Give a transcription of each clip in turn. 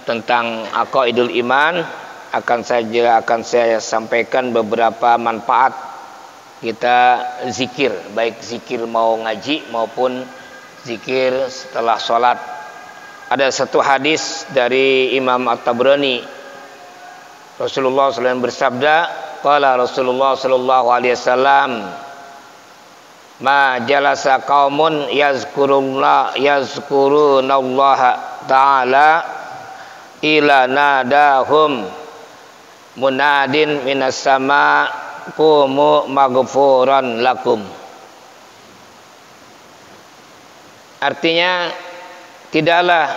tentang aqaidul iman akan saya sampaikan beberapa manfaat kita zikir, baik zikir mau ngaji maupun zikir setelah sholat. Ada satu hadis dari Imam At-Tabrani, Rasulullah SAW bersabda, qala Rasulullah SAW, ma jalasa qaumun yazkurunallaha ta'ala ila nadahum munadin minas sama kumu maghfuran lakum. Artinya, tidaklah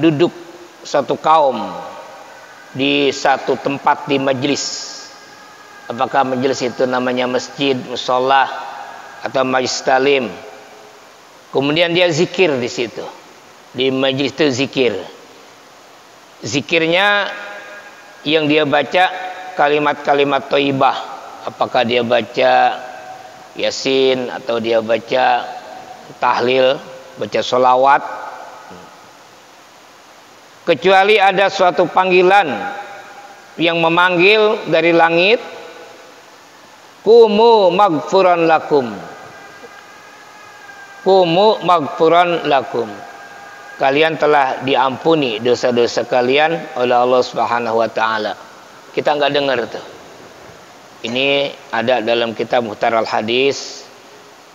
duduk satu kaum di satu tempat di majlis. Apakah majlis itu namanya masjid, musholla, atau majlis talim. Kemudian dia zikir di situ. Di majlis itu zikir. Zikirnya yang dia baca kalimat-kalimat thayyibah. Apakah dia baca Yasin atau dia baca tahlil, baca sholawat. Kecuali ada suatu panggilan yang memanggil dari langit, kumu maghfuran lakum. Kumu maghfuran lakum. Kalian telah diampuni dosa-dosa kalian oleh Allah Subhanahu wa taala. Kita enggak dengar tuh. Ini ada dalam kitab Muhtaral Hadis,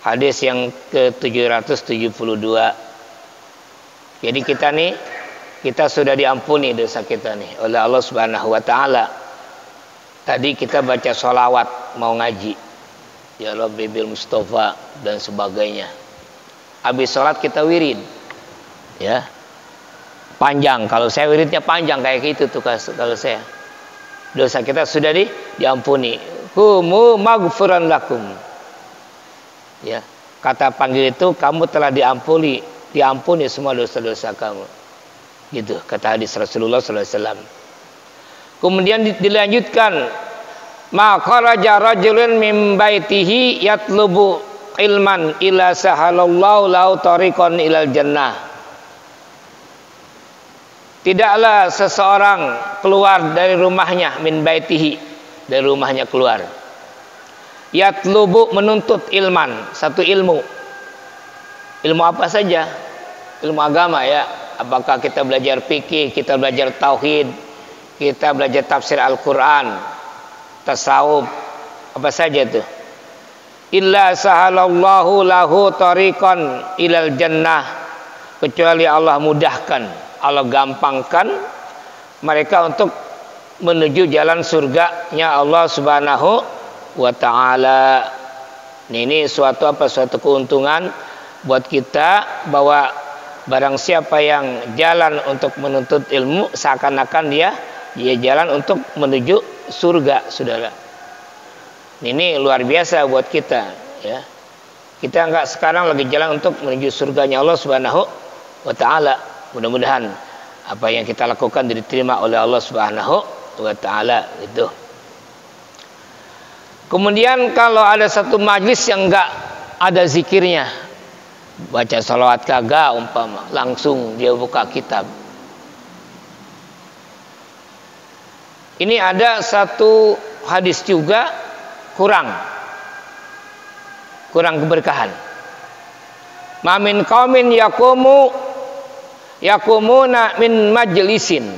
hadis yang ke-772. Jadi kita sudah diampuni dosa kita nih oleh Allah Subhanahu wa taala. Tadi kita baca sholawat mau ngaji, ya Rabbi bil Mustafa dan sebagainya. Habis sholat kita wirid, ya panjang. Kalau saya wiridnya panjang kayak gitu tuh kalau saya. Dosa kita sudah diampuni. Kumu maghfuran lakum. Ya, kata panggil itu kamu telah diampuni semua dosa-dosa kamu. Gitu kata hadis Rasulullah SAW. Kemudian dilanjutkan, ma kharaja rajulun min baitihi yatlubu ilman ila sahalallahu lahu tariqan ilal jannah. Tidaklah seseorang keluar dari rumahnya, min baitihi, dari rumahnya keluar, yatlubu menuntut ilman, satu ilmu apa saja, ilmu agama ya. Apakah kita belajar fikih, kita belajar tauhid, kita belajar tafsir Al-Quran, tasawuf, apa saja itu. Illa sahalallahu lahu tariqan ilal jannah, kecuali Allah mudahkan, Allah gampangkan mereka untuk menuju jalan surganya Allah Subhanahu wa ta'ala. Ini suatu keuntungan buat kita, bahwa barang siapa yang jalan untuk menuntut ilmu, seakan-akan dia jalan untuk menuju surga, saudara. Ini luar biasa buat kita, ya. Kita enggak sekarang lagi jalan untuk menuju surganya Allah Subhanahu wa taala. Mudah-mudahan apa yang kita lakukan diterima oleh Allah Subhanahu wa taala itu. Kemudian kalau ada satu majlis yang enggak ada zikirnya, baca salawat kagak umpama, langsung dia buka kitab. Ini ada satu hadis juga kurang keberkahan. Ma min qaumin yakumuna min majlisin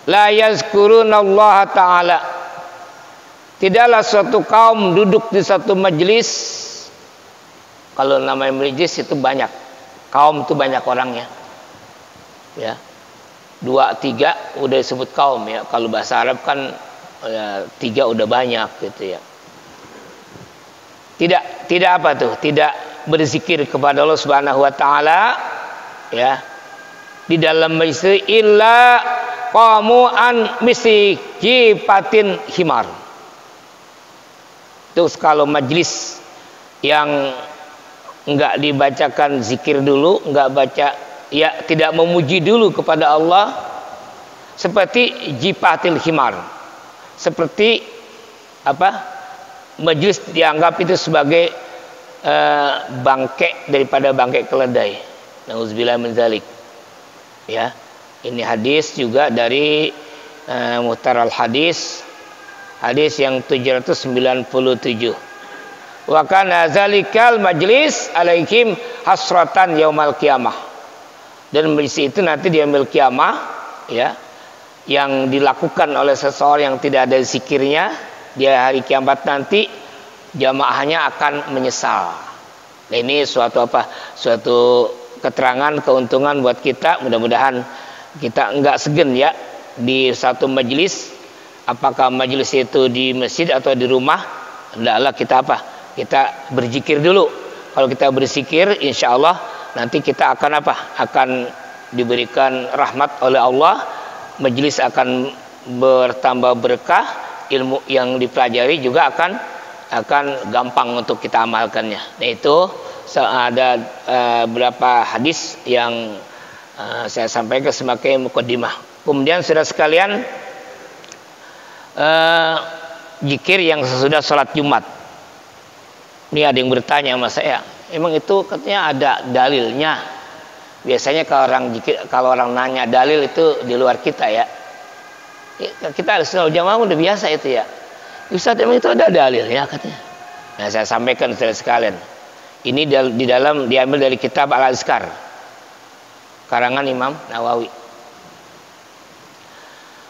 la yazkurunallaha ta'ala. Tidaklah suatu kaum duduk di satu majelis. Kalau namanya majelis itu banyak, kaum itu banyak orangnya, ya. 2, 3 udah disebut kaum, ya. Kalau bahasa Arab kan ya, 3 udah banyak gitu, ya. Tidak apa tuh? Tidak berzikir kepada Allah Subhanahu wa taala, ya. Di dalam majlis illa qamu an misjipatin himar. Terus kalau majlis yang enggak dibacakan zikir dulu, enggak baca, ya tidak memuji dulu kepada Allah, seperti jipatil himar, seperti apa, majlis dianggap itu sebagai bangkai daripada bangkai keledai. Nauzubillah min dzalik. Ya. Ini hadis juga dari Muhtaral Hadis, hadis yang 797. Wa kana zalikal majlis alaihim hasratan yaumal qiyamah. Dan majlis itu nanti di yaumil qiyamah, ya, yang dilakukan oleh seseorang yang tidak ada zikirnya di hari kiamat nanti, jamaahnya akan menyesal. Nah, ini suatu keterangan, keuntungan buat kita. Mudah-mudahan kita enggak segen ya di satu majelis, apakah majelis itu di masjid atau di rumah, hendaklah kita berzikir dulu. Kalau kita berzikir, insya Allah nanti kita akan akan diberikan rahmat oleh Allah, majelis akan bertambah berkah, ilmu yang dipelajari juga akan gampang untuk kita amalkannya. Nah, itu ada beberapa hadis yang saya sampaikan sebagai mukaddimah. Kemudian saudara sekalian, zikir yang sesudah sholat Jumat. Ini ada yang bertanya sama saya, emang itu katanya ada dalilnya? Biasanya kalau orang nanya dalil itu di luar kita ya. Kita harus jamaah udah biasa itu ya. Ustaz, emang itu ada dalilnya katanya. Nah, saya sampaikan saudara sekalian. Ini diambil dari kitab Al-Azkar, karangan Imam Nawawi.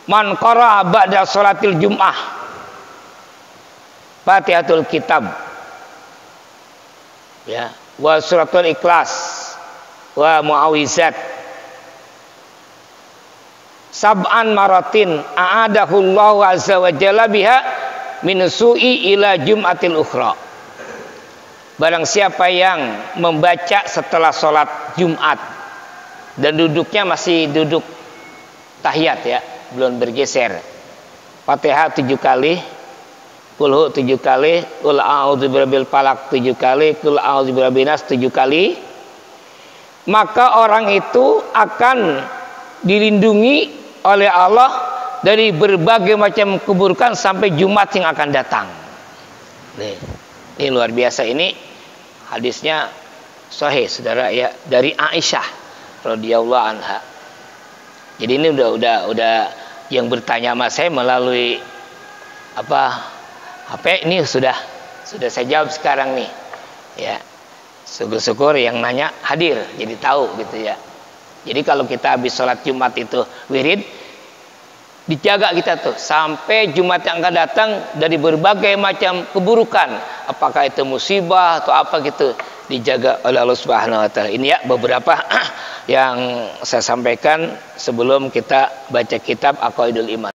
Man qara'a ba'da sholatil Jum'ah Fatihatul Kitab, ya, wa suratul Ikhlas wa muawizat sab'an maratin a'adahullahu azza wa jalla biha min su'i ila jum'atil ukhra. Barang siapa yang membaca setelah sholat Jumat dan duduknya masih duduk tahiyat ya, belum bergeser, Fatihah 7 kali, Qul 7 kali, Qul a'udzu birabbil falaq 7 kali, Qul a'udzu birabbin nas 7 kali, maka orang itu akan dilindungi oleh Allah dari berbagai macam keburukan sampai Jumat yang akan datang. Ini luar biasa, ini hadisnya sahih saudara ya, dari Aisyah radhiyallahu anha. Jadi ini udah yang bertanya sama saya melalui HP ini sudah saya jawab sekarang nih ya. Syukur-syukur yang nanya hadir jadi tahu gitu ya. Jadi kalau kita habis sholat Jumat itu wirid, dijaga kita tuh sampai Jumat yang akan datang dari berbagai macam keburukan, apakah itu musibah atau apa gitu, dijaga oleh Allah Subhanahu wa taala. Ini ya beberapa yang saya sampaikan sebelum kita baca kitab Aqaidul Iman.